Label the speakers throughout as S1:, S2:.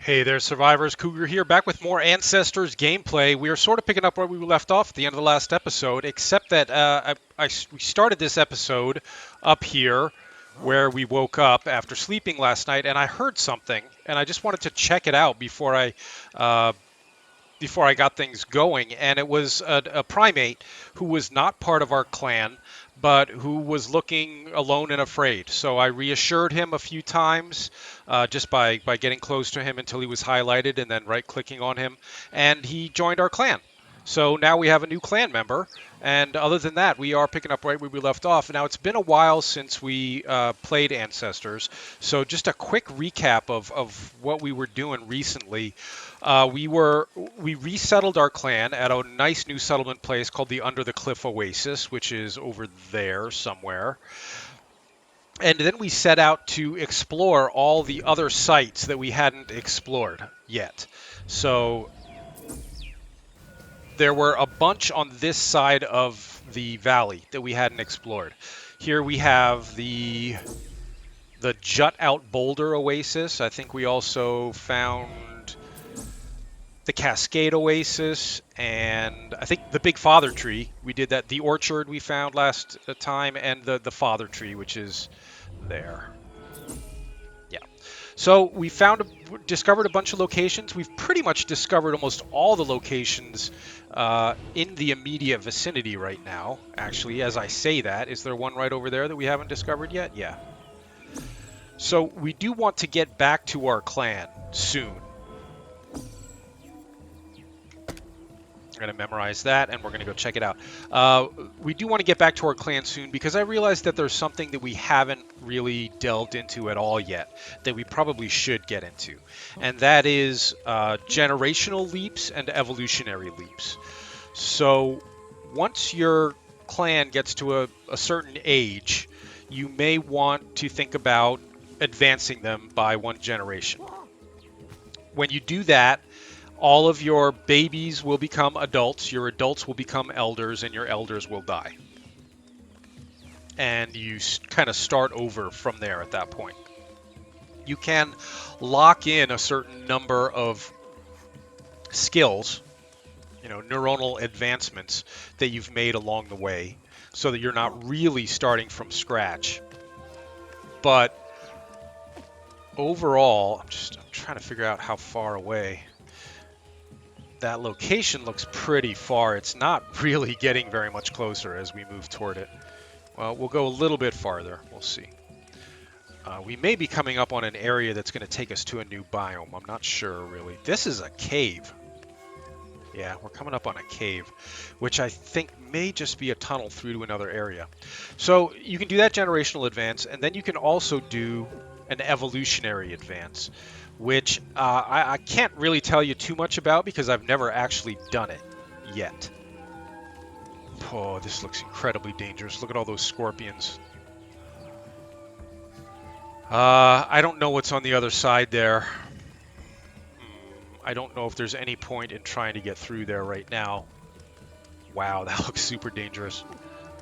S1: Hey there, survivors. Cougar here, back with more Ancestors gameplay. We are sort of picking up where we left off at the end of the last episode, except that we started this episode up here where we woke up after sleeping last night, and I heard something, and I just wanted to check it out uh, before I got things going, and it was a primate who was not part of our clan, but who was looking alone and afraid. So I reassured him a few times just by getting close to him until he was highlighted and then right-clicking on him, and he joined our clan. So now we have a new clan member, and other than that, we are picking up right where we left off. Now, it's been a while since we played Ancestors, so just a quick recap of what we were doing recently. We resettled our clan at a nice new settlement place called the Under-the-Cliff Oasis, which is over there somewhere. And then we set out to explore all the other sites that we hadn't explored yet. So there were a bunch on this side of the valley that we hadn't explored. Here we have the Jut Out Boulder Oasis. I think we also found the Cascade Oasis, and I think the Big Father Tree. We did that. The Orchard we found last time, and the Father Tree, which is there. Yeah. So we discovered a bunch of locations. We've pretty much discovered almost all the locations in the immediate vicinity right now. Actually, as I say that, is there one right over there that we haven't discovered yet? Yeah. So we do want to get back to our clan soon. We're going to memorize that, and we're going to go check it out. We do want to get back to our clan soon because I realized that there's something that we haven't really delved into at all yet that we probably should get into, and that is generational leaps and evolutionary leaps. So once your clan gets to a certain age, you may want to think about advancing them by one generation. When you do that, all of your babies will become adults, your adults will become elders, and your elders will die. And you kind of start over from there at that point. You can lock in a certain number of skills, neuronal advancements that you've made along the way, so that you're not really starting from scratch. But overall, I'm trying to figure out how far away. That location looks pretty far. It's not really getting very much closer as we move toward it. Well, we'll go a little bit farther. We'll see. We may be coming up on an area that's going to take us to a new biome. I'm not sure, really. This is a cave. Yeah, we're coming up on a cave, which I think may just be a tunnel through to another area. So you can do that generational advance, and then you can also do an evolutionary advance, which I can't really tell you too much about because I've never actually done it yet. Oh, this looks incredibly dangerous. Look at all those scorpions. I don't know what's on the other side there. I don't know if there's any point in trying to get through there right now. Wow, that looks super dangerous.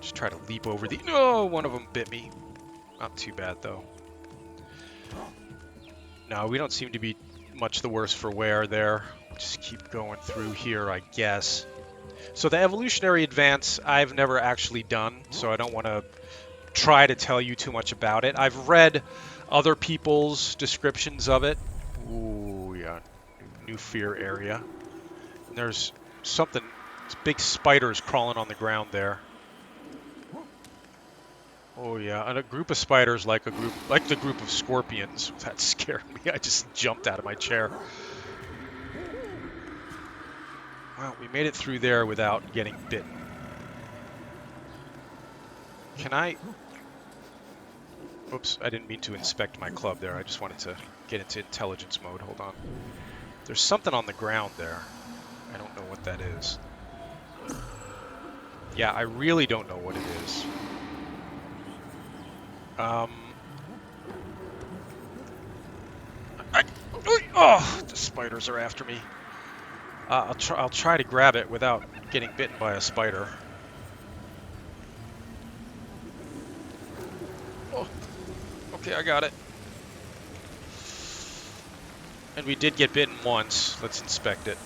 S1: Just try to leap over the... No, one of them bit me. Not too bad, though. No, we don't seem to be much the worse for wear there. We'll just keep going through here, I guess. So the evolutionary advance I've never actually done, so I don't want to try to tell you too much about it. I've read other people's descriptions of it. Ooh, yeah. New fear area. And there's something, big spiders crawling on the ground there. Oh yeah, and a group of spiders like the group of scorpions. That scared me. I just jumped out of my chair. Well, we made it through there without getting bitten. Can I... Oops, I didn't mean to inspect my club there. I just wanted to get into intelligence mode. Hold on. There's something on the ground there. I don't know what that is. Yeah, I really don't know what it is. Oh, the spiders are after me. I'll try to grab it without getting bitten by a spider. Oh, okay, I got it. And we did get bitten once. Let's inspect it.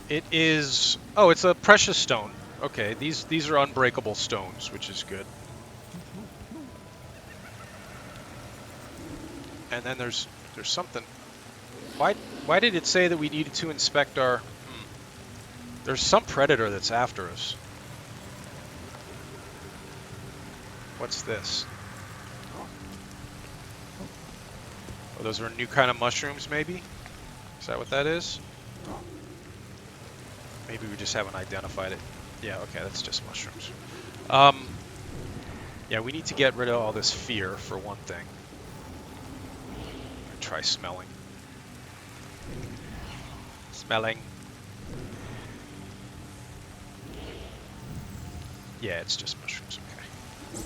S1: It is... Oh, it's a precious stone. Okay, these are unbreakable stones, which is good. And then there's something. Why did it say that we needed to inspect our... There's some predator that's after us. What's this? Oh, those are a new kind of mushrooms, maybe? Is that what that is? Maybe we just haven't identified it. Yeah, okay, that's just mushrooms. Yeah, we need to get rid of all this fear, for one thing. Try smelling. Smelling. Yeah, it's just mushrooms, okay.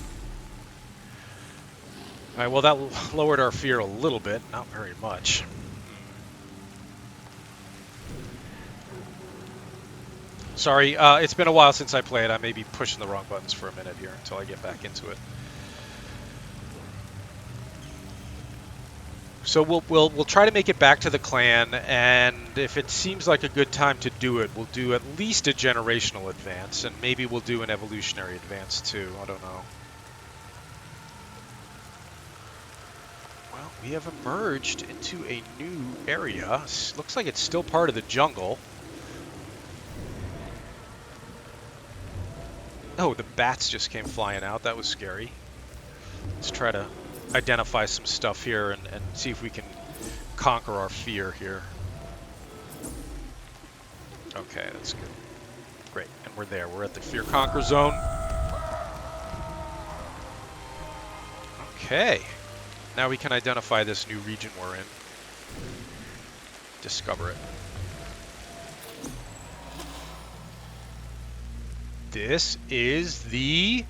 S1: Alright, well that lowered our fear a little bit, not very much. Sorry, it's been a while since I played. I may be pushing the wrong buttons for a minute here until I get back into it. So we'll try to make it back to the clan, and if it seems like a good time to do it, we'll do at least a generational advance, and maybe we'll do an evolutionary advance too. I don't know. Well, we have emerged into a new area. Looks like it's still part of the jungle. Oh, the bats just came flying out. That was scary. Let's try to identify some stuff here and see if we can conquer our fear here. Okay, that's good. Great, and we're there. We're at the fear conquer zone. Okay, now we can identify this new region we're in. Discover it. This is the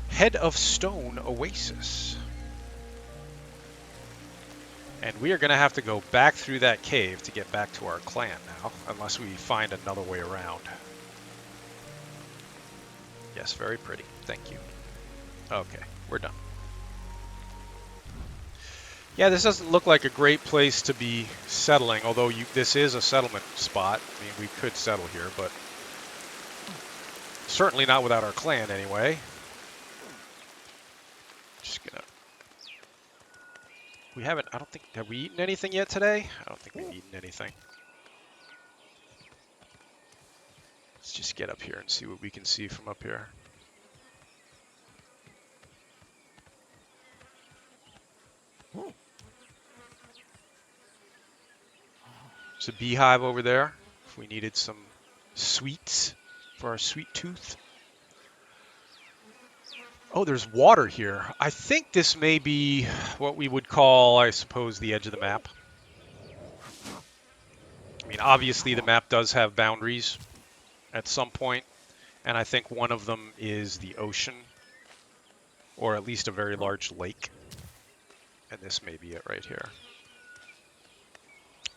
S1: Head of Stone Oasis. And we are going to have to go back through that cave to get back to our clan now, unless we find another way around. Yes, very pretty. Thank you. Okay, we're done. Yeah, this doesn't look like a great place to be settling, although this is a settlement spot. I mean, we could settle here, but certainly not without our clan anyway. Just gonna... We haven't, I don't think, have we eaten anything yet today? I don't think we've eaten anything. Let's just get up here and see what we can see from up here. There's a beehive over there, if we needed some sweets for our sweet tooth. Oh, there's water here. I think this may be what we would call, I suppose, the edge of the map. I mean, obviously the map does have boundaries at some point, and I think one of them is the ocean, or at least a very large lake. And this may be it right here.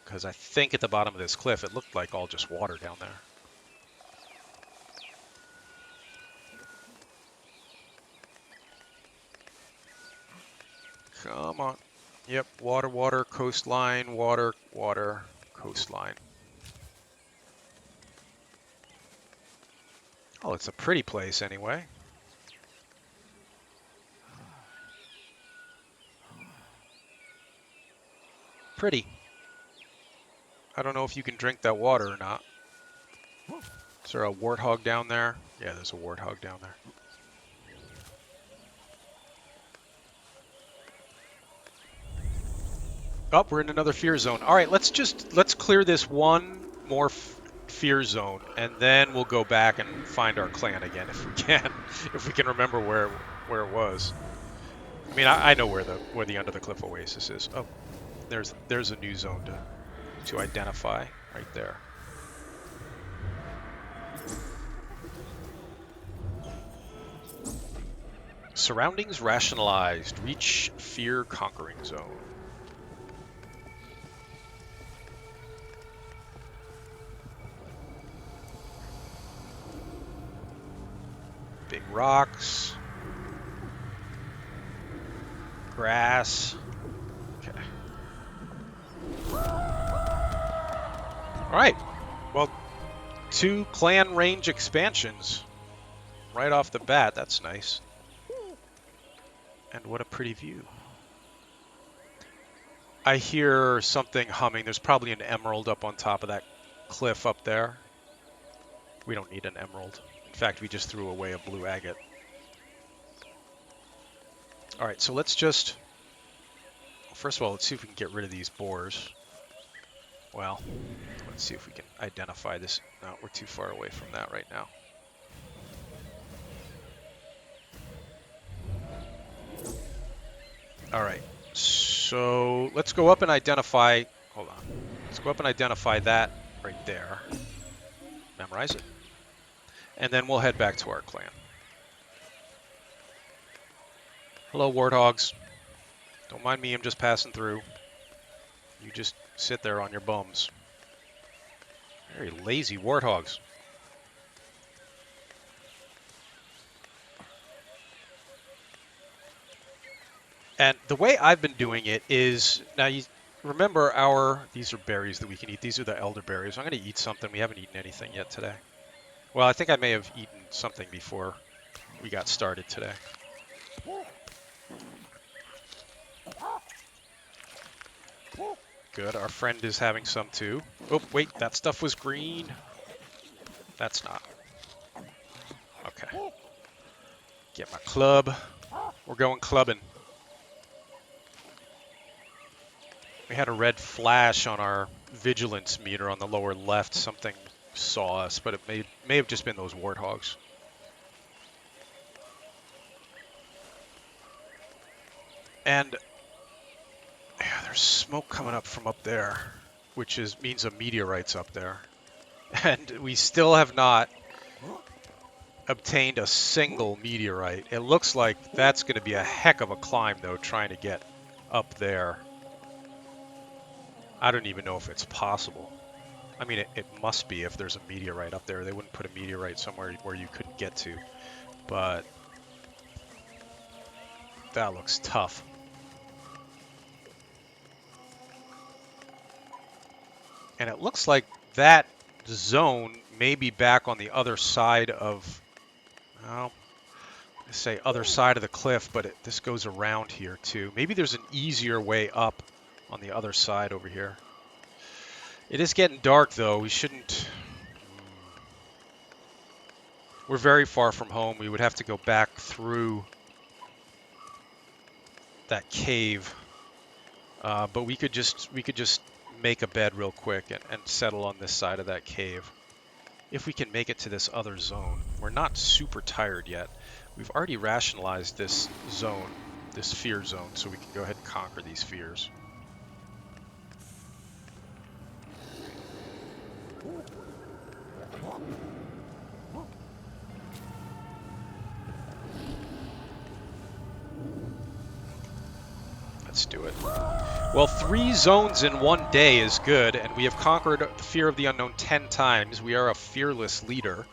S1: Because I think at the bottom of this cliff, it looked like all just water down there. Come on. Yep, water, water, coastline, water, water, coastline. Oh, it's a pretty place anyway. Pretty. I don't know if you can drink that water or not. Is there a warthog down there? Yeah, there's a warthog down there. Oh, we're in another fear zone. All right, let's clear this one more fear zone, and then we'll go back and find our clan again if we can, if we can remember where it was. I mean, I know where the Under-the-Cliff Oasis is. Oh, there's a new zone to identify right there. Surroundings rationalized. Reach fear conquering zone. Big rocks. Grass. Okay. Alright. Well, 2 clan range expansions. Right off the bat. That's nice. And what a pretty view. I hear something humming. There's probably an emerald up on top of that cliff up there. We don't need an emerald. In fact, we just threw away a blue agate. Alright, so let's just... First of all, let's see if we can get rid of these boars. Well, let's see if we can identify this. No, we're too far away from that right now. Alright, so let's go up and identify... Hold on. Let's go up and identify that right there. Memorize it. And then we'll head back to our clan. Hello, warthogs. Don't mind me, I'm just passing through. You just sit there on your bums. Very lazy warthogs. And the way I've been doing it is, now you remember these are berries that we can eat. These are the elderberries. I'm going to eat something. We haven't eaten anything yet today. Well, I think I may have eaten something before we got started today. Good, our friend is having some too. Oh, wait, that stuff was green. That's not. Okay. Get my club. We're going clubbing. We had a red flash on our vigilance meter on the lower left. Something saw us, but it may have just been those warthogs. And yeah, there's smoke coming up from up there, which means a meteorite's up there. And we still have not obtained a single meteorite. It looks like that's going to be a heck of a climb, though, trying to get up there. I don't even know if it's possible. I mean, it must be if there's a meteorite up there. They wouldn't put a meteorite somewhere where you couldn't get to. But that looks tough. And it looks like that zone may be back on the other side of, well, I say other side of the cliff, but this goes around here too. Maybe there's an easier way up on the other side over here. It is getting dark though. We shouldn't... We're very far from home. We would have to go back through that cave. But we could just make a bed real quick and settle on this side of that cave. If we can make it to this other zone. We're not super tired yet. We've already rationalized this zone, this fear zone, so we can go ahead and conquer these fears. Let's do it. Well, 3 zones in one day is good, and we have conquered the fear of the unknown 10 times. We are a fearless leader.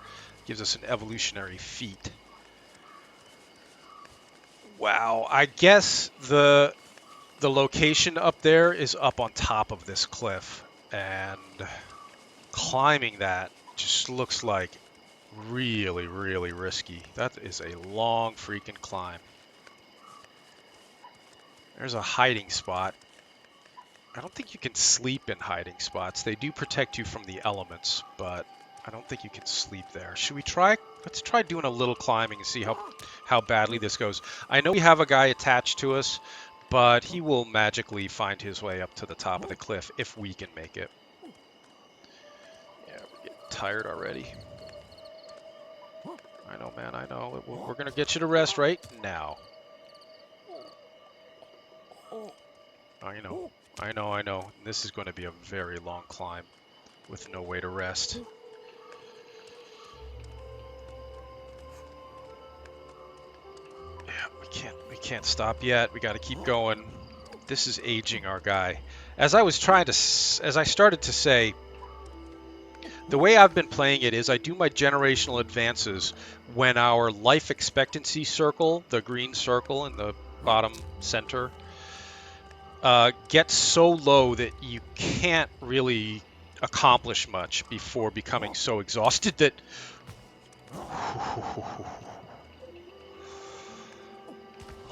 S1: Gives us an evolutionary feat. Wow, I guess the location up there is up on top of this cliff, and climbing that just looks like really, really risky. That is a long freaking climb. There's a hiding spot. I don't think you can sleep in hiding spots. They do protect you from the elements, but I don't think you can sleep there. Should we try? Let's try doing a little climbing and see how badly this goes. I know we have a guy attached to us, but he will magically find his way up to the top of the cliff if we can make it. Yeah, we're getting tired already. I know, man, I know. We're going to get you to rest right now. I know. This is going to be a very long climb with no way to rest. Yeah, we can't stop yet. We got to keep going. This is aging our guy. As I started to say, The way I've been playing it is I do my generational advances when our life expectancy circle, the green circle in the bottom center, gets so low that you can't really accomplish much before becoming so exhausted that...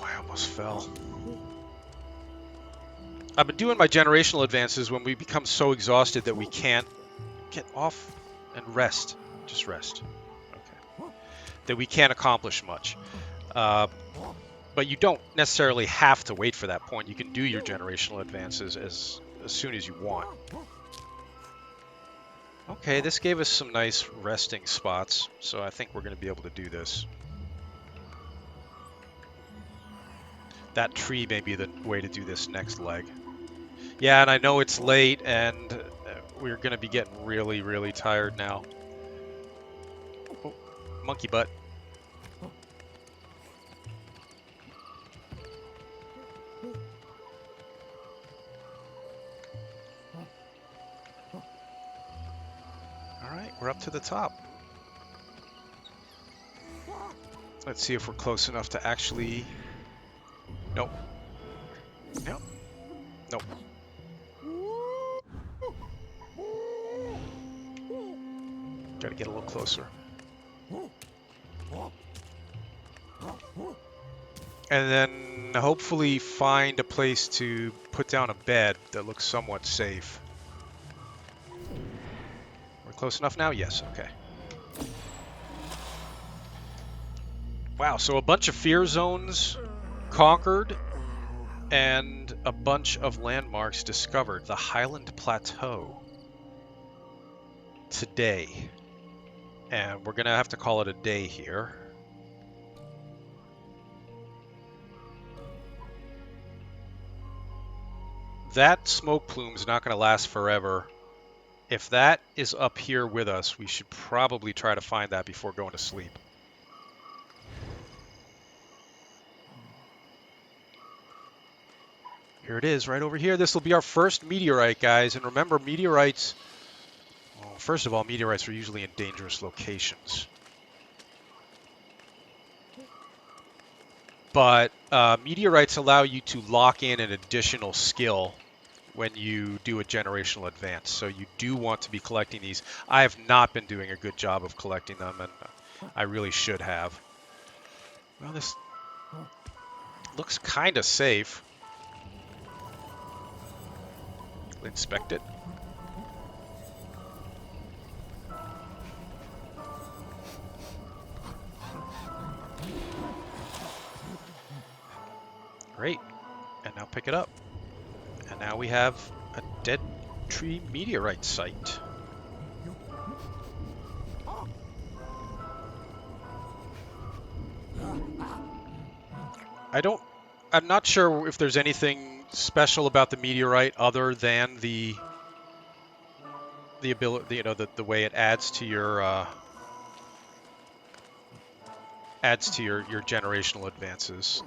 S1: I almost fell. I've been doing my generational advances when we become so exhausted that we can't get off and rest. Just rest. Okay. That we can't accomplish much. But you don't necessarily have to wait for that point. You can do your generational advances as soon as you want. Okay, this gave us some nice resting spots, so I think we're going to be able to do this. That tree may be the way to do this next leg. Yeah, and I know it's late, and we're going to be getting really, really tired now. Oh, monkey butt. Alright, we're up to the top. Let's see if we're close enough to actually... Nope. Nope. Nope. Gotta get a little closer. And then hopefully find a place to put down a bed that looks somewhat safe. We're close enough now? Yes, okay. Wow, so a bunch of fear zones conquered and a bunch of landmarks discovered. The Highland Plateau today. And we're going to have to call it a day here. That smoke plume's not going to last forever. If that is up here with us, we should probably try to find that before going to sleep. Here it is, right over here. This will be our first meteorite, guys. And remember, meteorites... Well, first of all, meteorites are usually in dangerous locations. But meteorites allow you to lock in an additional skill when you do a generational advance. So you do want to be collecting these. I have not been doing a good job of collecting them, and I really should have. Well, this looks kind of safe. Inspect it. Great. And now pick it up. And now we have a dead tree meteorite site. I'm not sure if there's anything special about the meteorite other than the ability, the way it adds to your generational advances.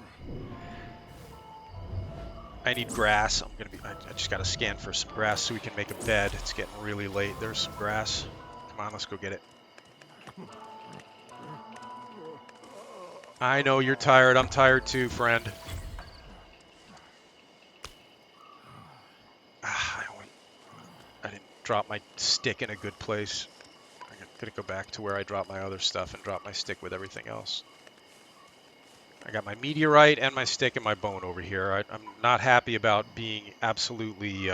S1: I need grass. I just gotta scan for some grass so we can make a bed. It's getting really late. There's some grass. Come on, let's go get it. I know you're tired. I'm tired too, friend. I didn't drop my stick in a good place. I'm gonna go back to where I dropped my other stuff and drop my stick with everything else. I got my meteorite and my stick and my bone over here. I'm not happy about being absolutely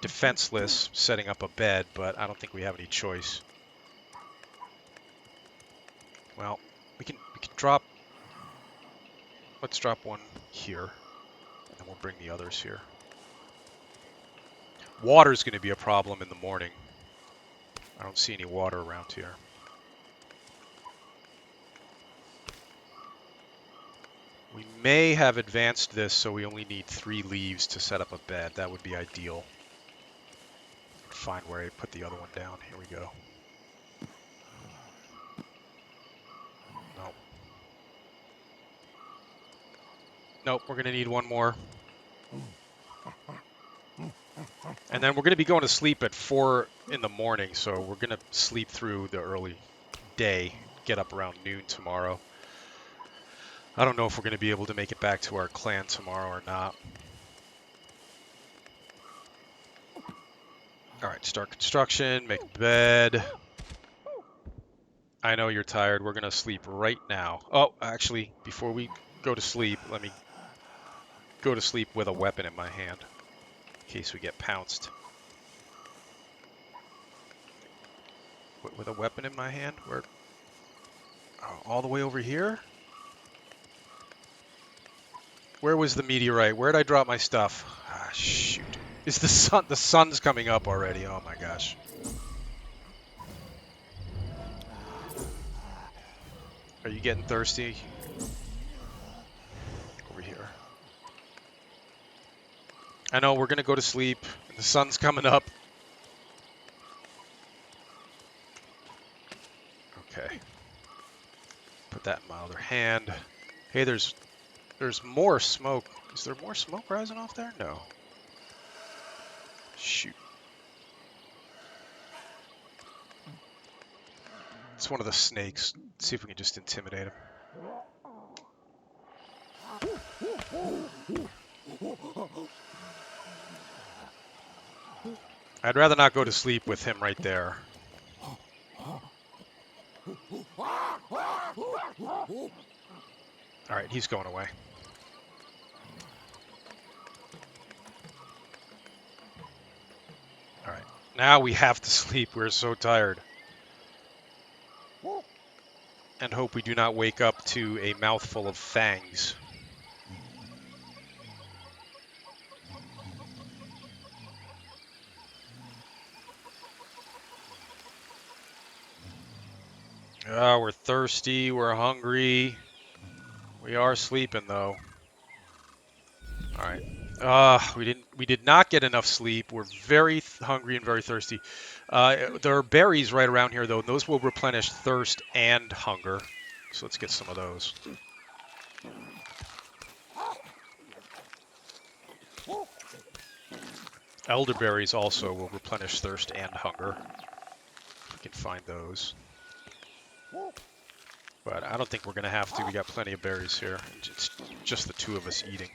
S1: defenseless setting up a bed, but I don't think we have any choice. Well, we can drop... Let's drop one here, and then we'll bring the others here. Water's going to be a problem in the morning. I don't see any water around here. We may have advanced this so we only need 3 leaves to set up a bed. That would be ideal. Find where I put the other one down. Here we go. Nope. Nope, we're going to need one more. And then we're going to be going to sleep at 4 in the morning, so we're going to sleep through the early day, get up around noon tomorrow. I don't know if we're going to be able to make it back to our clan tomorrow or not. All right, start construction, make a bed. I know you're tired. We're going to sleep right now. Oh, actually, before we go to sleep, let me go to sleep with a weapon in my hand in case we get pounced. With a weapon in my hand? Where? Oh, all the way over here? Where was the meteorite? Where'd I drop my stuff? Ah, shoot. Is the sun? The sun's coming up already. Oh my gosh. Are you getting thirsty? Over here. I know, we're gonna go to sleep. The sun's coming up. Okay. Put that in my other hand. Hey, there's more smoke. Is there more smoke rising off there? No. Shoot. It's one of the snakes. Let's see if we can just intimidate him. I'd rather not go to sleep with him right there. Alright, he's going away. Alright, now we have to sleep. We're so tired. And hope we do not wake up to a mouthful of fangs. Oh, we're thirsty, we're hungry. We are sleeping though. Alright. We did not get enough sleep. We're very hungry and very thirsty. There are berries right around here though, and those will replenish thirst and hunger. So let's get some of those. Elderberries also will replenish thirst and hunger. If we can find those. But I don't think we're going to have to. We got plenty of berries here. It's just the two of us eating.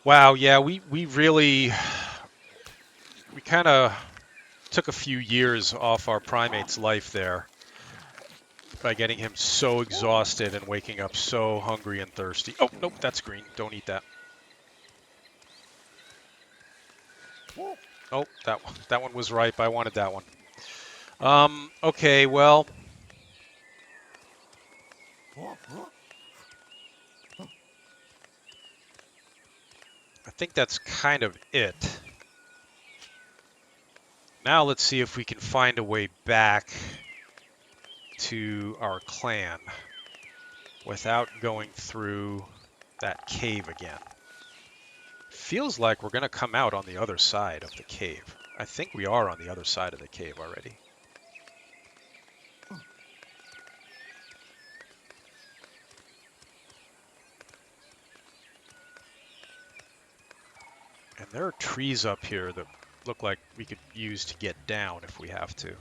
S1: Wow, yeah, we kind of took a few years off our primate's life there by getting him so exhausted and waking up so hungry and thirsty. Oh, nope, that's green. Don't eat that. Oh, that one was ripe. I wanted that one. Okay, well. I think that's kind of it. Now let's see if we can find a way back to our clan without going through that cave again. Feels like we're going to come out on the other side of the cave. I think we are on the other side of the cave already. And there are trees up here that look like we could use to get down if we have to.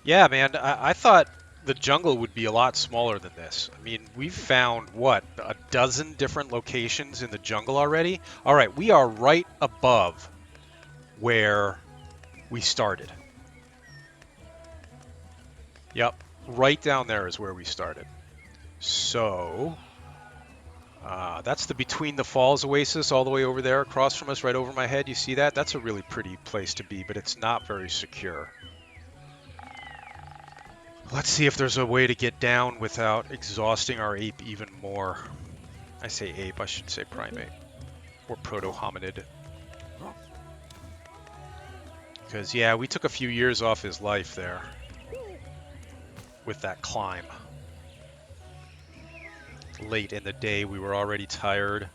S1: Yeah, man, I thought the jungle would be a lot smaller than this. I mean, we've found, what, a dozen different locations in the jungle already? All right, we are right above where we started. Yep, right down there is where we started. So, that's the Between the Falls Oasis all the way over there across from us, right over my head. You see that? That's a really pretty place to be, but it's not very secure. Let's see if there's a way to get down without exhausting our ape even more. I say ape, I should say primate. Or proto-hominid. Because, yeah, we took a few years off his life there. With that climb. Late in the day, we were already tired.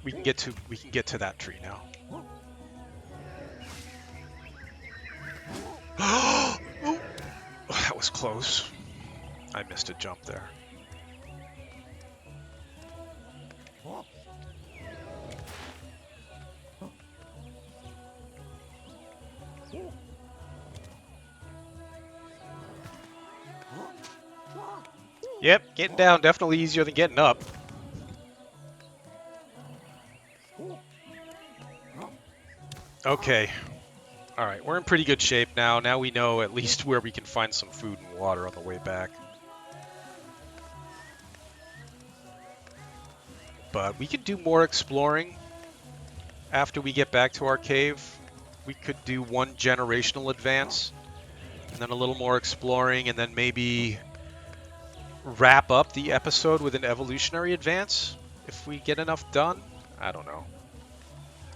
S1: we can get to that tree now. Oh, that was close. I missed a jump there. Yep, getting down definitely easier than getting up. Okay. Alright, we're in pretty good shape now. Now we know at least where we can find some food and water on the way back. But we can do more exploring after we get back to our cave. We could do one generational advance, and then a little more exploring, and then maybe wrap up the episode with an evolutionary advance if we get enough done. I don't know.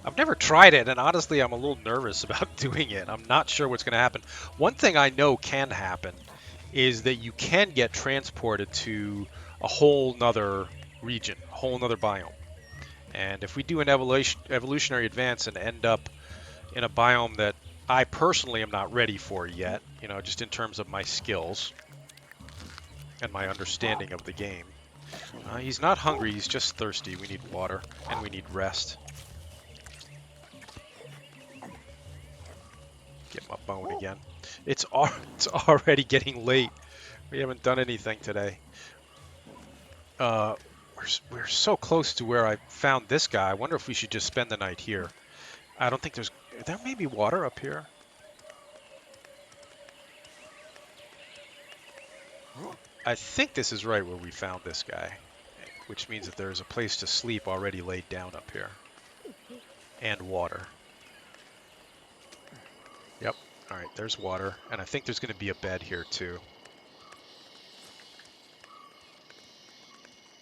S1: I've never tried it, and honestly, I'm a little nervous about doing it. I'm not sure what's going to happen. One thing I know can happen is that you can get transported to a whole nother region, a whole nother biome. And if we do an evolutionary advance and end up in a biome that I personally am not ready for yet, you know, just in terms of my skills and my understanding of the game. He's not hungry, he's just thirsty. We need water, and we need rest. Get my bone again. It's already getting late. We haven't done anything today. We're so close to where I found this guy. I wonder if we should just spend the night here. I don't think there may be water up here. I think this is right where we found this guy, which means that there's a place to sleep already laid down up here. And water. Yep. Alright, there's water. And I think there's going to be a bed here too.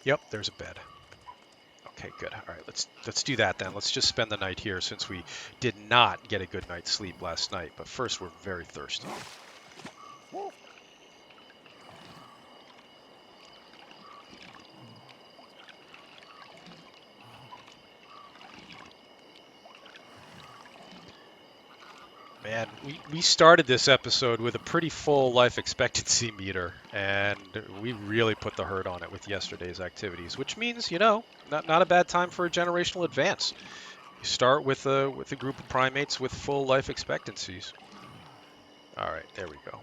S1: Yep, there's a bed. Okay, good. Alright, let's do that then. Let's just spend the night here since we did not get a good night's sleep last night. But first, we're very thirsty. Man, we started this episode with a pretty full life expectancy meter, and we really put the hurt on it with yesterday's activities, which means, you know, not a bad time for a generational advance. You start with a group of primates with full life expectancies. All right, there we go.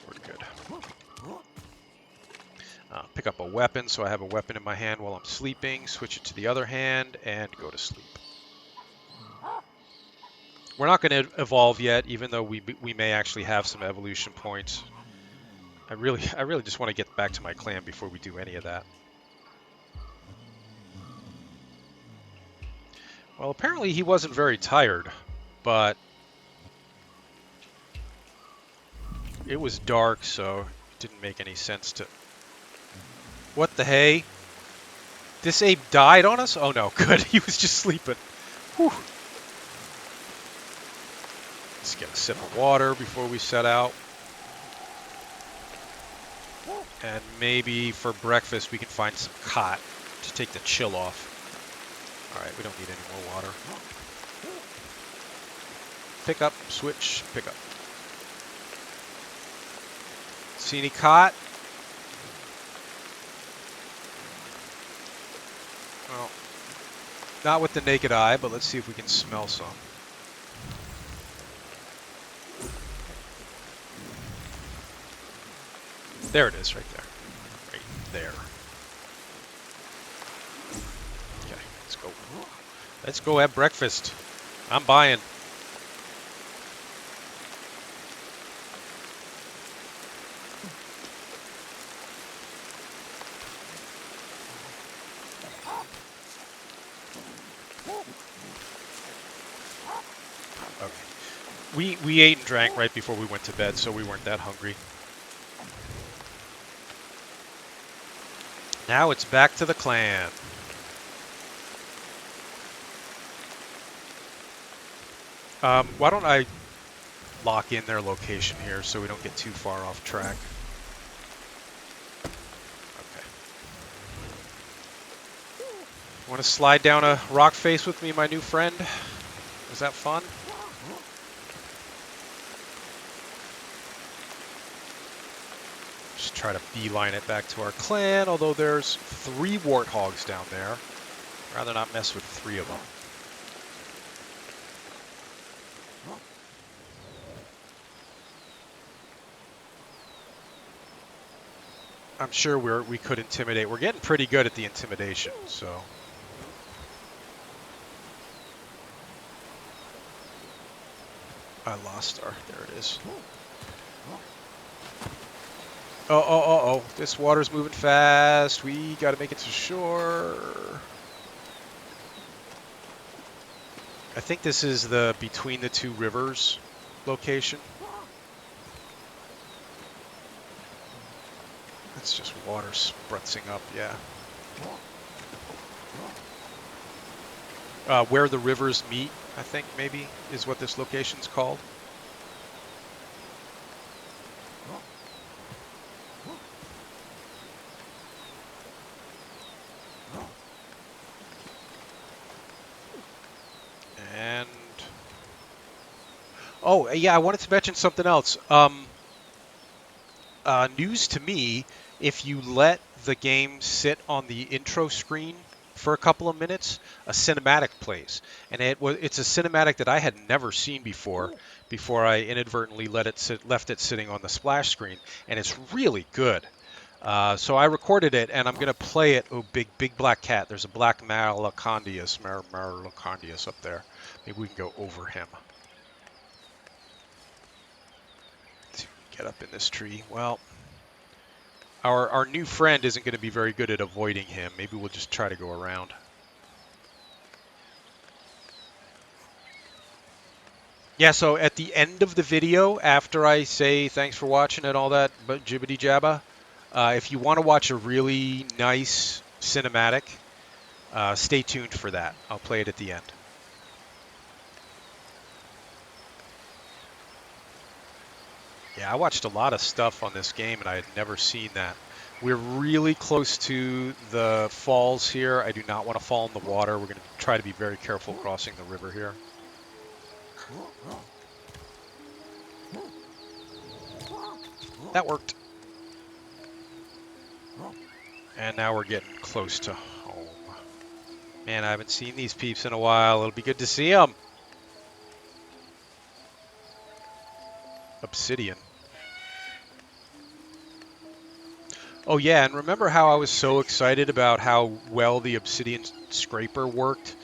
S1: We're good. Pick up a weapon, so I have a weapon in my hand while I'm sleeping, switch it to the other hand, and go to sleep. We're not going to evolve yet, even though we may actually have some evolution points. I really just want to get back to my clan before we do any of that. Well, apparently he wasn't very tired, but it was dark, so it didn't make any sense to... What the hey? This ape died on us? Oh no, good. He was just sleeping. Whew. Let's get a sip of water before we set out. And maybe for breakfast we can find some cot to take the chill off. Alright, we don't need any more water. Pick up, switch, pick up. See any cot? Well, not with the naked eye, but let's see if we can smell some. There it is, right there. Right there. Okay, let's go. Let's go have breakfast. I'm buying. Okay. We ate and drank right before we went to bed, so we weren't that hungry. Now it's back to the clan. Why don't I lock in their location here so we don't get too far off track. Okay. Want to slide down a rock face with me, my new friend? Is that fun? Just try to beeline it back to our clan, although there's 3 warthogs down there. Rather not mess with 3 of them. I'm sure we could intimidate. We're getting pretty good at the intimidation, so. I lost our, there it is. Oh, this water's moving fast. We gotta make it to shore. I think this is the between the 2 rivers location. It's just water sprutzing up, yeah. Where the rivers meet, I think maybe, is what this location's called. And oh, yeah, I wanted to mention something else. News to me, if you let the game sit on the intro screen for a couple of minutes, a cinematic plays. And it's a cinematic that I had never seen before I inadvertently left it sitting on the splash screen. And it's really good. So I recorded it, and I'm going to play it. Oh, big black cat. There's a black Marlocondius up there. Maybe we can go over him. Let's see if we can get up in this tree. Well, our new friend isn't going to be very good at avoiding him. Maybe we'll just try to go around. Yeah, so at the end of the video, after I say thanks for watching and all that jibbity jabba, if you want to watch a really nice cinematic, stay tuned for that. I'll play it at the end. Yeah, I watched a lot of stuff on this game, and I had never seen that. We're really close to the falls here. I do not want to fall in the water. We're going to try to be very careful crossing the river here. That worked. And now we're getting close to home. Man, I haven't seen these peeps in a while. It'll be good to see them. Obsidian. Oh yeah, and remember how I was so excited about how well the obsidian scraper worked?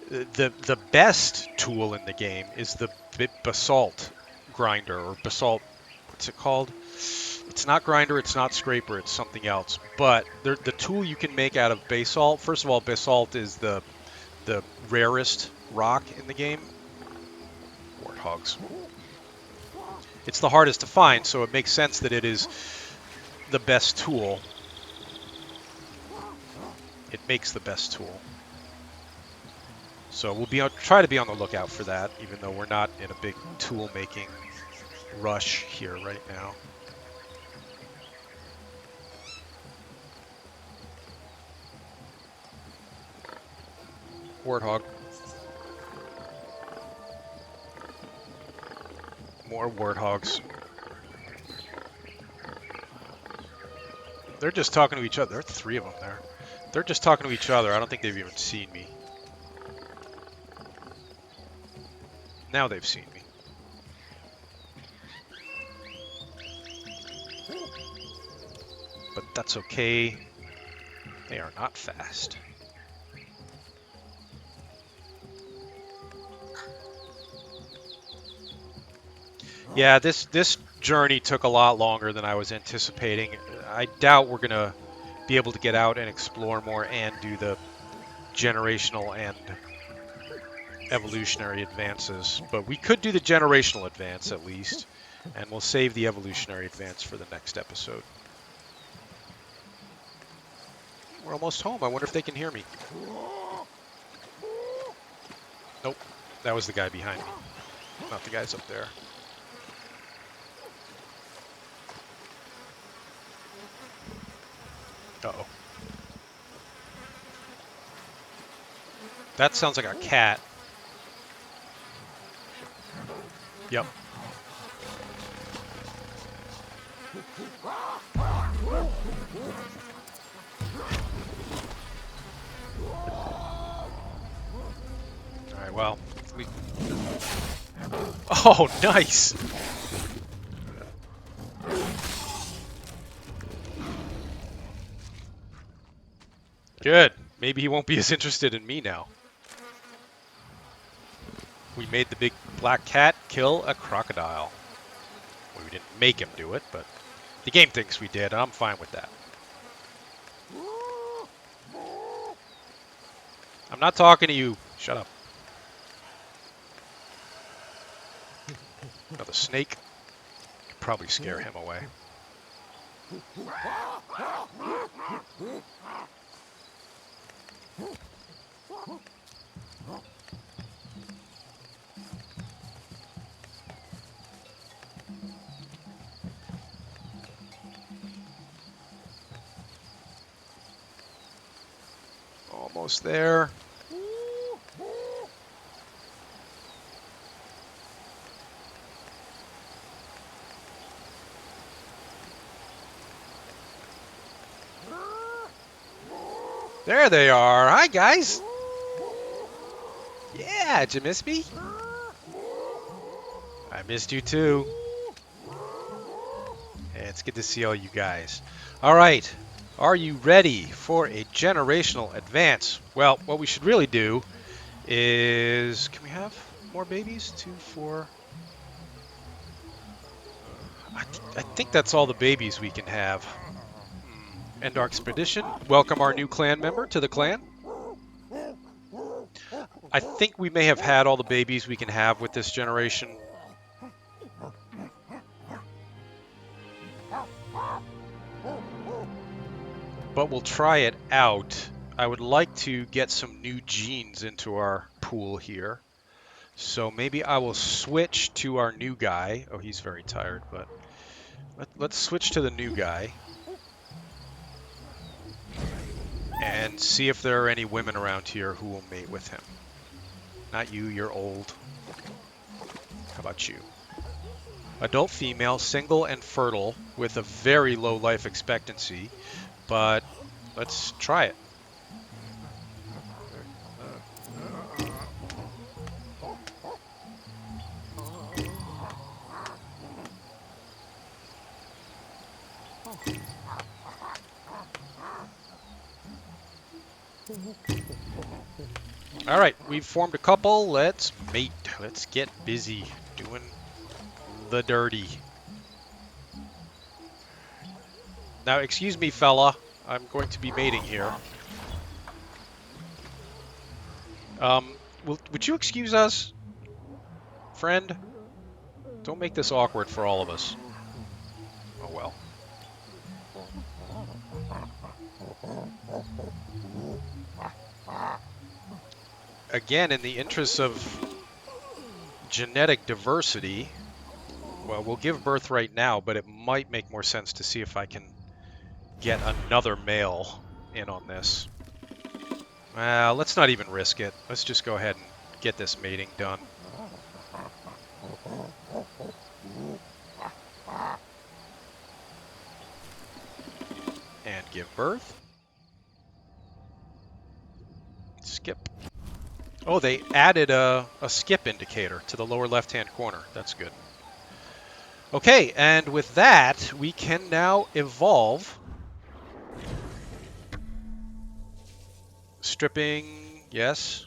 S1: The best tool in the game is the basalt grinder, or basalt, what's it called? It's not grinder, it's not scraper, it's something else. But the tool you can make out of basalt, first of all, basalt is the rarest rock in the game. Warthogs. It's the hardest to find, so it makes sense that it is the best tool. It makes the best tool. So we'll try to be on the lookout for that, even though we're not in a big tool making rush here right now. Warthog. More warthogs. They're just talking to each other. There are 3 of them there. They're just talking to each other. I don't think they've even seen me. Now they've seen me. But that's okay. They are not fast. Yeah, this journey took a lot longer than I was anticipating. I doubt we're going to be able to get out and explore more and do the generational and evolutionary advances. But we could do the generational advance at least, and we'll save the evolutionary advance for the next episode. We're almost home. I wonder if they can hear me. Nope, that was the guy behind me, not the guys up there. Uh-oh. That sounds like a cat. Yep. Alright, well. Oh, nice! Good. Maybe he won't be as interested in me now. We made the big black cat kill a crocodile. Well, we didn't make him do it, but the game thinks we did, and I'm fine with that. I'm not talking to you. Shut up. Another snake. Could probably scare him away. Almost there. There they are. Hi, guys. Yeah, did you miss me? I missed you too. Yeah, it's good to see all you guys. All right. Are you ready for a generational advance? Well, what we should really do is... Can we have more babies? 2, 4... I think that's all the babies we can have. End our expedition. Welcome our new clan member to the clan. I think we may have had all the babies we can have with this generation. But we'll try it out. I would like to get some new genes into our pool here. So maybe I will switch to our new guy. Oh, he's very tired, but let's switch to the new guy. And see if there are any women around here who will mate with him. Not you, you're old. How about you? Adult female, single and fertile, with a very low life expectancy. But let's try it. All right, we've formed a couple. Let's mate. Let's get busy doing the dirty. Now, excuse me, fella. I'm going to be mating here. Would you excuse us, friend? Don't make this awkward for all of us. Oh well. Again, in the interests of genetic diversity, well, we'll give birth right now, but it might make more sense to see if I can get another male in on this. Well, let's not even risk it. Let's just go ahead and get this mating done. And give birth. Skip. Oh, they added a skip indicator to the lower left-hand corner. That's good. Okay, and with that, we can now evolve. Stripping, yes.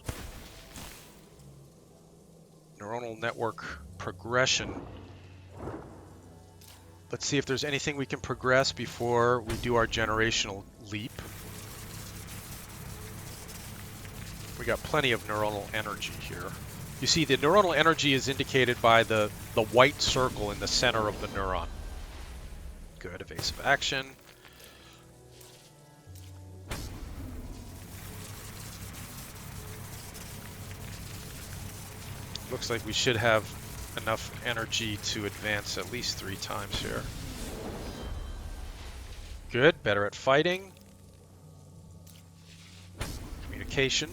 S1: Neuronal network progression. Let's see if there's anything we can progress before we do our generational leap. We got plenty of neuronal energy here. You see, the neuronal energy is indicated by the white circle in the center of the neuron. Good, evasive action. Looks like we should have enough energy to advance at least 3 times here. Good, better at fighting. Communication.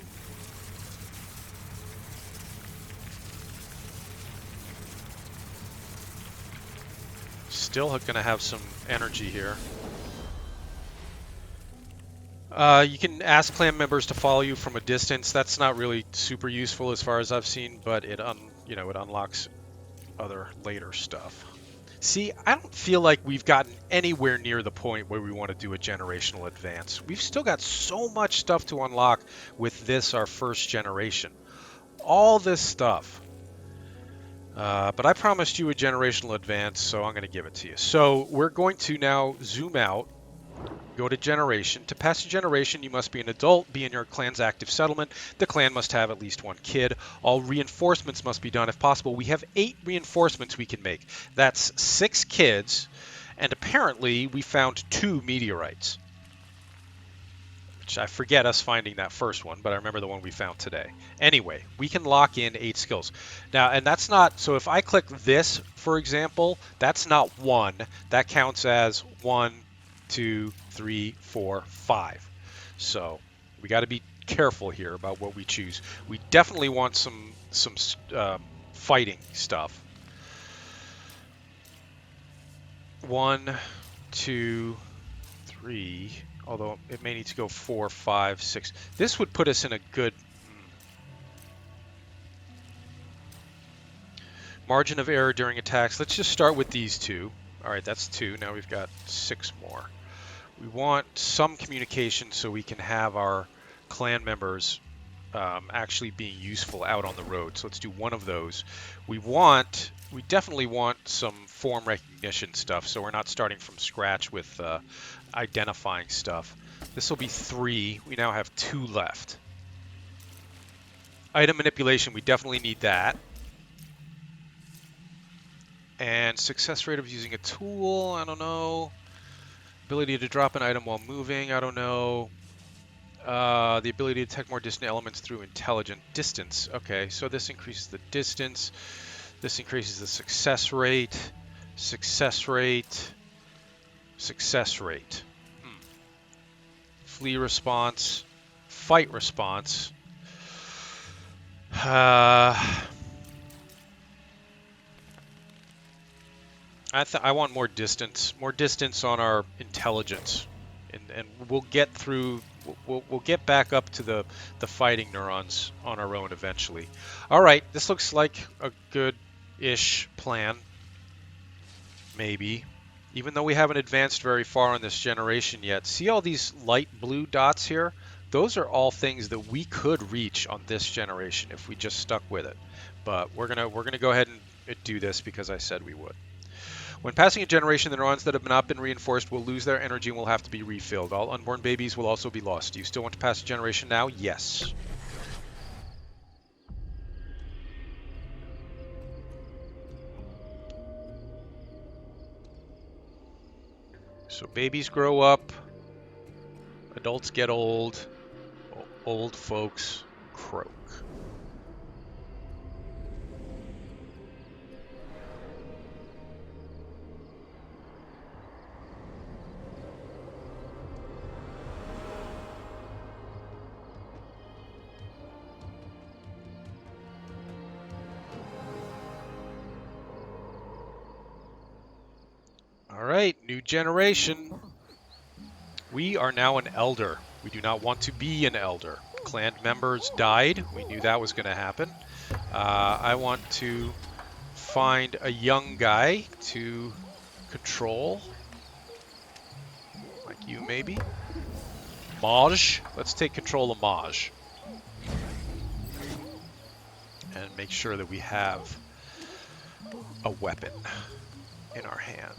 S1: Still going to have some energy here. You can ask clan members to follow you from a distance. That's not really super useful as far as I've seen, but it it unlocks other later stuff. See, I don't feel like we've gotten anywhere near the point where we want to do a generational advance. We've still got so much stuff to unlock with this, our first generation. All this stuff. But I promised you a generational advance, so I'm going to give it to you. So we're going to now zoom out, go to generation. To pass a generation, you must be an adult, be in your clan's active settlement. The clan must have at least one kid. All reinforcements must be done if possible. We have 8 reinforcements we can make. That's 6 kids, and apparently we found 2 meteorites. Which I forget us finding that first one, but I remember the one we found today. Anyway, we can lock in 8 skills. Now, and that's not, so if I click this, for example, that's not 1. That counts as 1, 2, 3, 4, 5. So we got to be careful here about what we choose. We definitely want some fighting stuff. 1, 2, 3. Although it may need to go 4, 5, 6. This would put us in a good margin of error during attacks. Let's just start with these 2. All right, that's 2. Now we've got 6 more. We want some communication so we can have our clan members actually being useful out on the road. So let's do one of those. We definitely want some form recognition stuff, so we're not starting from scratch with identifying stuff. This will be 3. We now have 2 left. Item manipulation, we definitely need that. And success rate of using a tool, I don't know. Ability to drop an item while moving, I don't know. The ability to detect more distant elements through intelligent distance. Okay, so this increases the distance. This increases the success rate. Success rate. Success rate. Flee response. Fight response. I want more distance. More distance on our intelligence. And we'll get through... We'll get back up to the fighting neurons on our own eventually. All right, this looks like a good-ish plan. Maybe. Even though we haven't advanced very far on this generation yet. See all these light blue dots here? Those are all things that we could reach on this generation if we just stuck with it. But we're gonna go ahead and do this because I said we would. When passing a generation, the neurons that have not been reinforced will lose their energy and will have to be refilled. All unborn babies will also be lost. Do you still want to pass a generation now? Yes. So babies grow up, adults get old, old folks croak. Alright, new generation. We are now an elder. We do not want to be an elder. Clan members died. We knew that was going to happen. I want to find a young guy to control. Like you, maybe. Maj. Let's take control of Maj. And make sure that we have a weapon in our hand.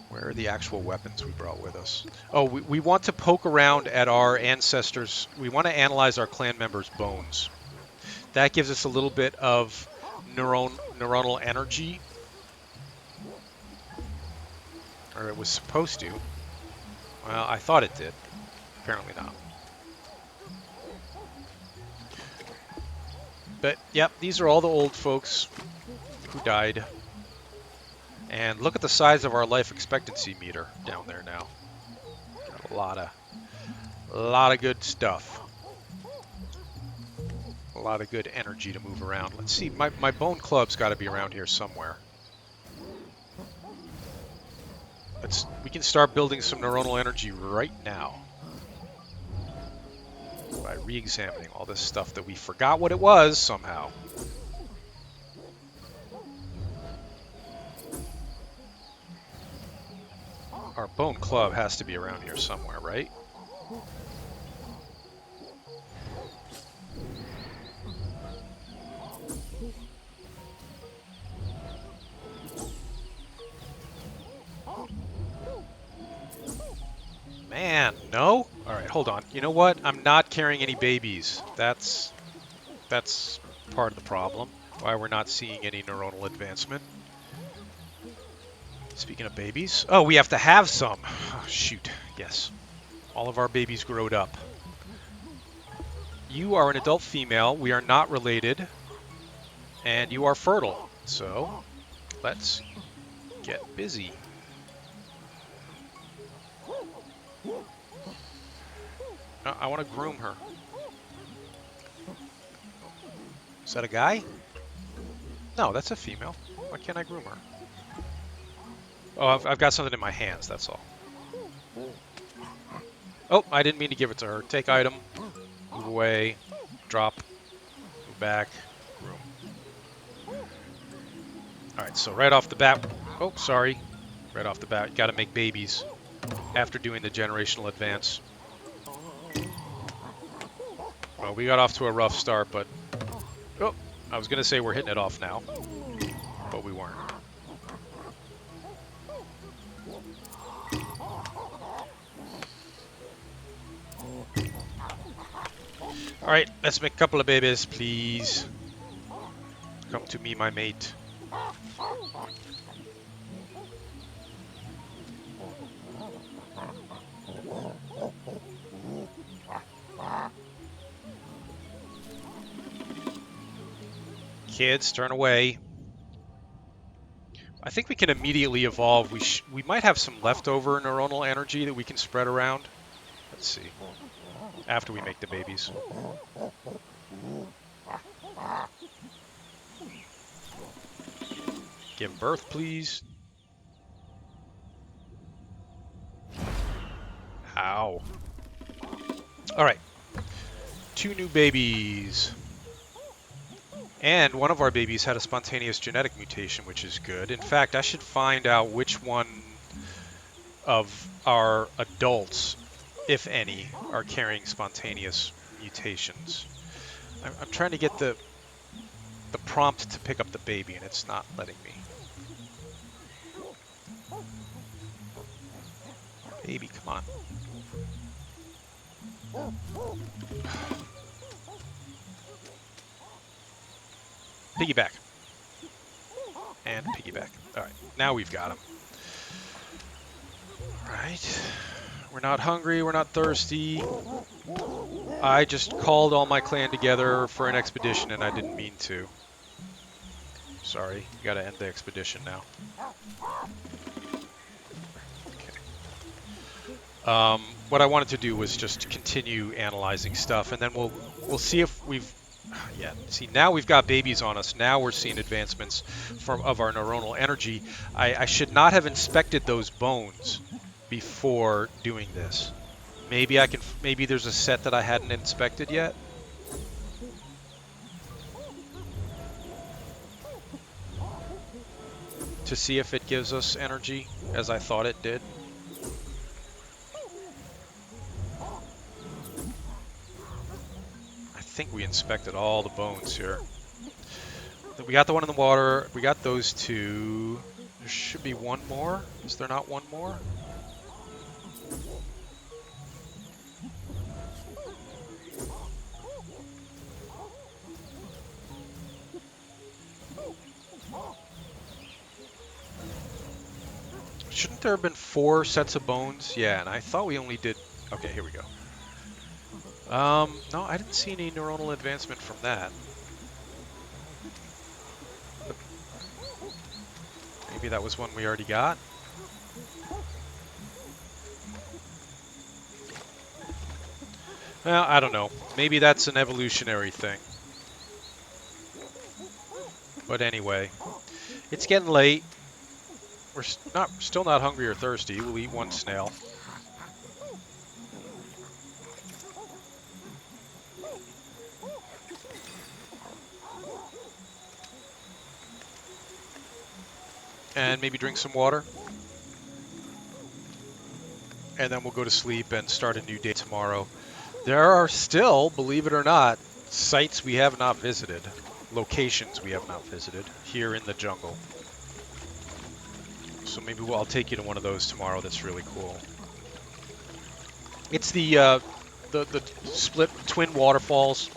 S1: Where are the actual weapons we brought with us? Oh, we want to poke around at our ancestors. We want to analyze our clan members' bones. That gives us a little bit of neuronal energy. Or it was supposed to. Well, I thought it did. Apparently not. But, yep, these are all the old folks who died. And look at the size of our life expectancy meter down there now. Got a lot of good stuff. A lot of good energy to move around. Let's see, my bone club's got to be around here somewhere. We can start building some neuronal energy right now by re-examining all this stuff that we forgot what it was somehow. Our bone club has to be around here somewhere, right? Man, no? Alright, hold on. You know what? I'm not carrying any babies. That's part of the problem. Why we're not seeing any neuronal advancement. Speaking of babies. Oh, we have to have some. Oh, shoot. Yes. All of our babies growed up. You are an adult female. We are not related. And you are fertile. So, let's get busy. I want to groom her. Is that a guy? No, that's a female. Why can't I groom her? Oh, I've got something in my hands, that's all. Oh, I didn't mean to give it to her. Take item. Move away. Drop. Move back. Groom. Alright, so right off the bat... Oh, sorry. Right off the bat, you gotta make babies after doing the generational advance. Well, we got off to a rough start, but... Oh, I was gonna say we're hitting it off now, but we weren't. Alright, let's make a couple of babies, please. Come to me, my mate. Kids, turn away. I think we can immediately evolve. We might have some leftover neuronal energy that we can spread around. Let's see. After we make the babies. Give birth, please. Ow. Alright. 2 new babies. And one of our babies had a spontaneous genetic mutation, which is good. In fact, I should find out which one of our adults, if any, are carrying spontaneous mutations. I'm trying to get the prompt to pick up the baby, and it's not letting me. Baby, come on. Piggyback. And piggyback. Alright, now we've got him. Alright. We're not hungry, we're not thirsty. I just called all my clan together for an expedition and I didn't mean to. Sorry, you gotta end the expedition now. Okay. What I wanted to do was just continue analyzing stuff, and then we'll see if we've... Yeah, see, now we've got babies on us. Now we're seeing advancements of our neuronal energy. I should not have inspected those bones before doing this. Maybe there's a set that I hadn't inspected yet. To see if it gives us energy, as I thought it did. I think we inspected all the bones here. We got the one in the water. We got those 2. There should be one more. Is there not one more? Shouldn't there have been 4 sets of bones? Yeah, and I thought we only did... Okay, here we go. No, I didn't see any neuronal advancement from that. Maybe that was one we already got? Well, I don't know. Maybe that's an evolutionary thing. But anyway, it's getting late. We're still not hungry or thirsty. We'll eat one snail. And maybe drink some water. And then we'll go to sleep and start a new day tomorrow. There are still, believe it or not, sites we have not visited, locations we have not visited here in the jungle. So maybe I'll take you to one of those tomorrow. That's really cool. It's the split twin waterfalls,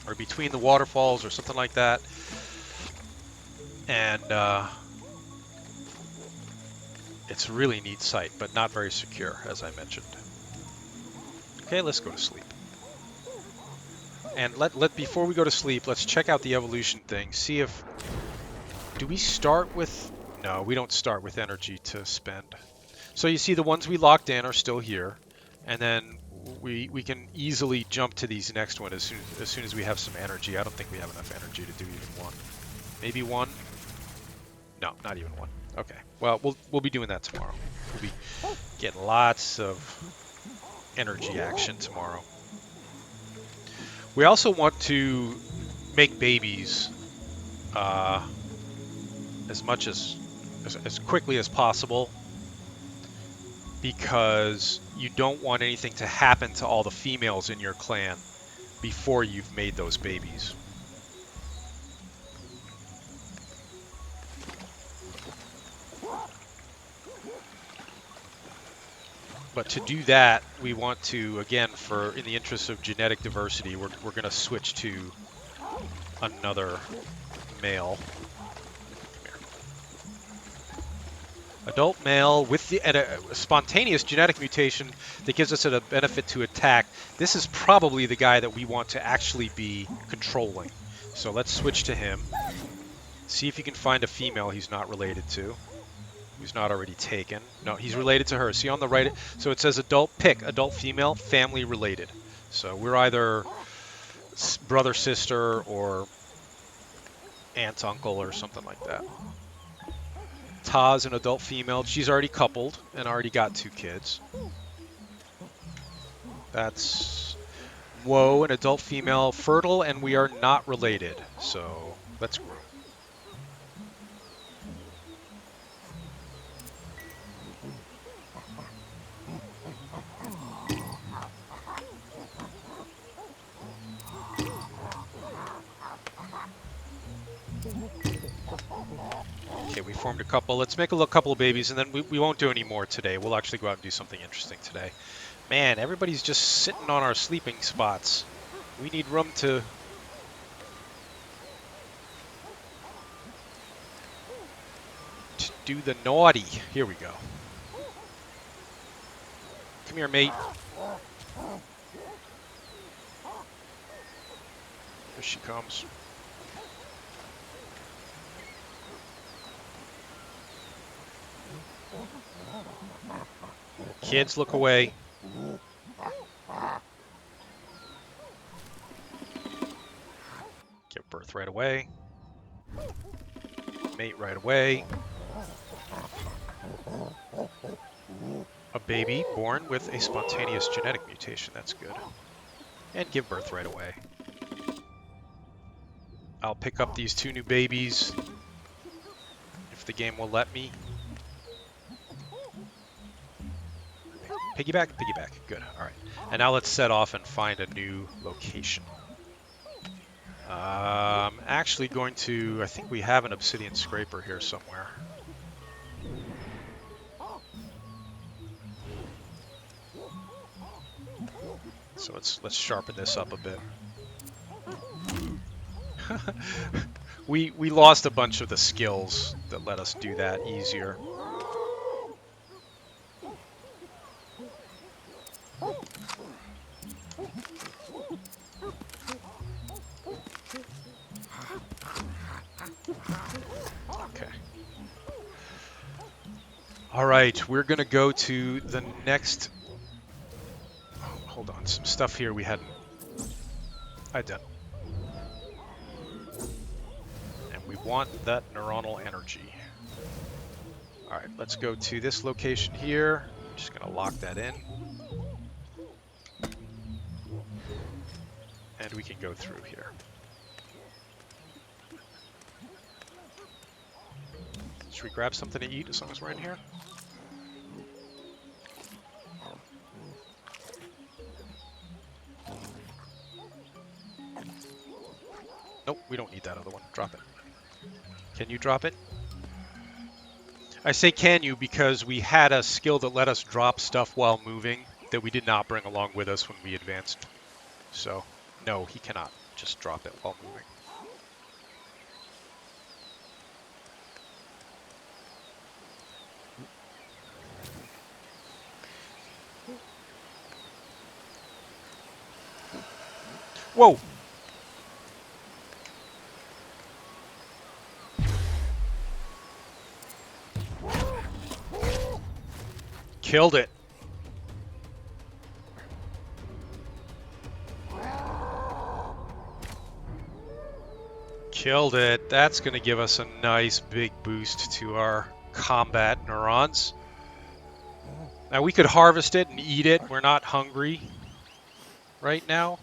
S1: or between the waterfalls, or something like that. And it's a really neat site, but not very secure, as I mentioned. Okay, let's go to sleep. And before we go to sleep, let's check out the evolution thing. See if do we start with? No, we don't start with energy to spend. So you see the ones we locked in are still here, and then we can easily jump to these next one as soon as we have some energy. I don't think we have enough energy to do even one. Maybe one? No, not even one. Okay. Well, we'll be doing that tomorrow. We'll be getting lots of energy action tomorrow. We also want to make babies as quickly as possible, because you don't want anything to happen to all the females in your clan before you've made those babies. But to do that, we want to, again, in the interest of genetic diversity, we're going to switch to another male. Adult male with a spontaneous genetic mutation that gives us a benefit to attack. This is probably the guy that we want to actually be controlling. So let's switch to him. See if you can find a female he's not related to. Who's not already taken. No, he's related to her. See on the right, so it says adult female, family related. So we're either brother, sister, or aunt, uncle, or something like that. Ta's an adult female. She's already coupled and already got 2 kids. That's Woe, an adult female, fertile, and we are not related. So let's grow. Okay, we formed a couple. Let's make a couple of babies, and then we won't do any more today. We'll actually go out and do something interesting today. Man, everybody's just sitting on our sleeping spots. We need room to do the naughty. Here we go. Come here, mate. Here she comes. Kids, look away. Give birth right away. Mate right away. A baby born with a spontaneous genetic mutation. That's good. And give birth right away. I'll pick up these 2 new babies if the game will let me. Piggyback, piggyback. Good. All right. And now let's set off and find a new location. I'm actually going to... I think we have an obsidian scraper here somewhere. So let's sharpen this up a bit. We lost a bunch of the skills that let us do that easier. Okay. All right, we're gonna go to the next. Oh, hold on, some stuff here we hadn't. Done. And we want that neuronal energy. All right, let's go to this location here. I'm just going to lock that in. And we can go through here. Should we grab something to eat as long as we're in here? Nope, we don't need that other one. Drop it. Can you drop it? I say can you because we had a skill that let us drop stuff while moving that we did not bring along with us when we advanced. So, no, he cannot just drop it while moving. Whoa! Killed it. Killed it. That's going to give us a nice big boost to our combat neurons. Now we could harvest it and eat it. We're not hungry right now.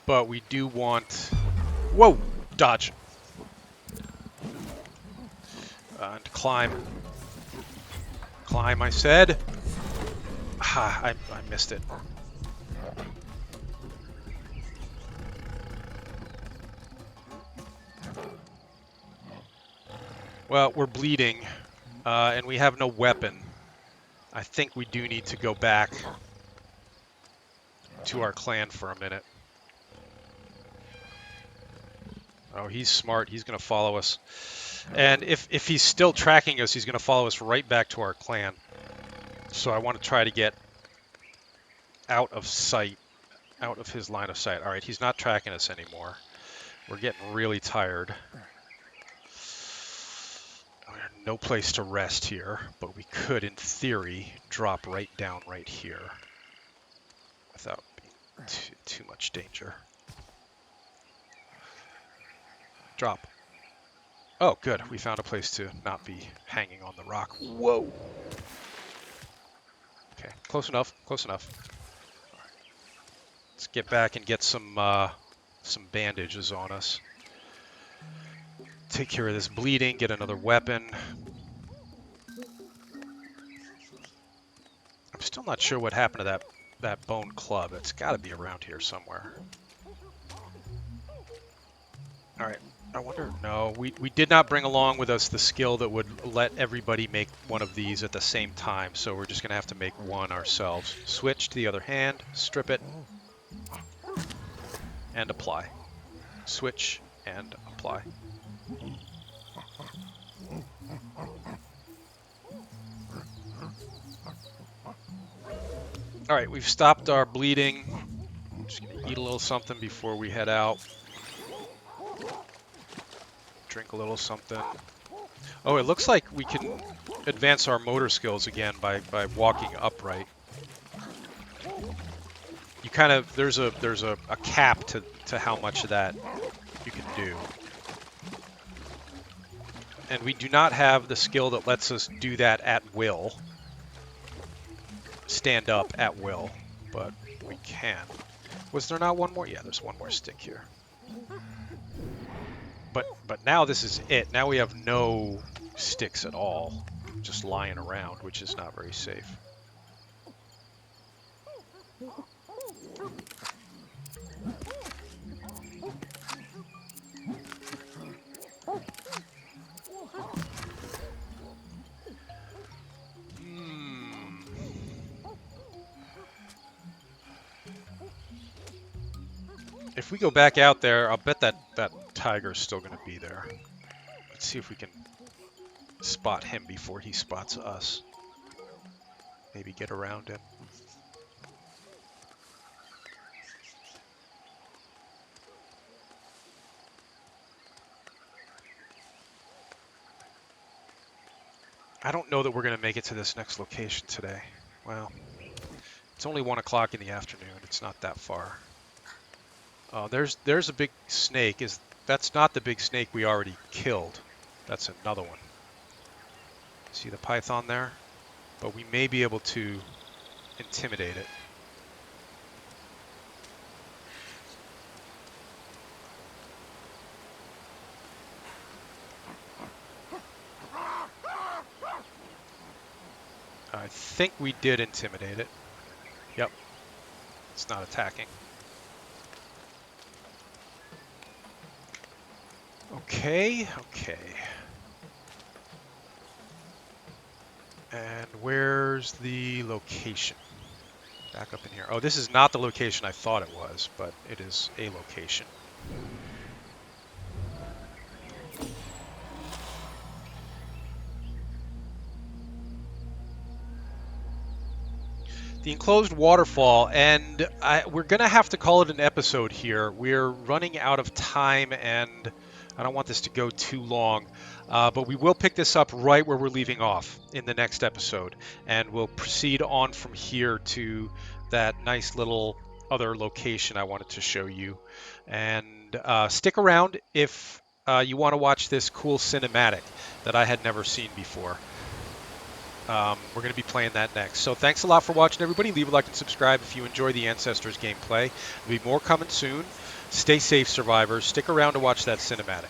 S1: But we do want... Whoa! Dodge. And climb. Climb, I said. Ah, I missed it. Well, we're bleeding, and we have no weapon. I think we do need to go back to our clan for a minute. Oh, he's smart. He's going to follow us. And if he's still tracking us, he's going to follow us right back to our clan. So I want to try to get out of sight, out of his line of sight. All right, he's not tracking us anymore. We're getting really tired. No place to rest here, but we could, in theory, drop right down right here without being too much danger. Drop. Oh, good. We found a place to not be hanging on the rock. Whoa! Okay, close enough. Close enough. All right. Let's get back and get some bandages on us. Take care of this bleeding. Get another weapon. I'm still not sure what happened to that bone club. It's got to be around here somewhere. All right. I wonder, no, we did not bring along with us the skill that would let everybody make one of these at the same time, so we're just going to have to make one ourselves. Switch to the other hand, strip it, and apply. Switch and apply. All right, we've stopped our bleeding. Just going to eat a little something before we head out. Drink a little something. Oh, it looks like we can advance our motor skills again by walking upright. You kind of there's a cap to how much of that you can do. And we do not have the skill that lets us do that at will. Stand up at will, but we can. Was there not one more? Yeah, there's one more stick here. But now this is it. Now we have no sticks at all, just lying around, which is not very safe. If we go back out there, I'll bet that tiger's still going to be there. Let's see if we can spot him before he spots us. Maybe get around him. I don't know that we're going to make it to this next location today. Well, it's only 1 o'clock in the afternoon. It's not that far. There's a big snake. that's not the big snake we already killed. That's another one. See the python there? But we may be able to intimidate it. I think we did intimidate it. Yep. It's not attacking. Okay. And where's the location? Back up in here. Oh, this is not the location I thought it was, but it is a location. The enclosed waterfall, and we're going to have to call it an episode here. We're running out of time, and I don't want this to go too long, but we will pick this up right where we're leaving off in the next episode, and we'll proceed on from here to that nice little other location I wanted to show you. And stick around if you want to watch this cool cinematic that I had never seen before. We're going to be playing that next. So thanks a lot for watching, everybody. Leave a like and subscribe if you enjoy the Ancestors gameplay. There'll be more coming soon. Stay safe, survivors. Stick around to watch that cinematic.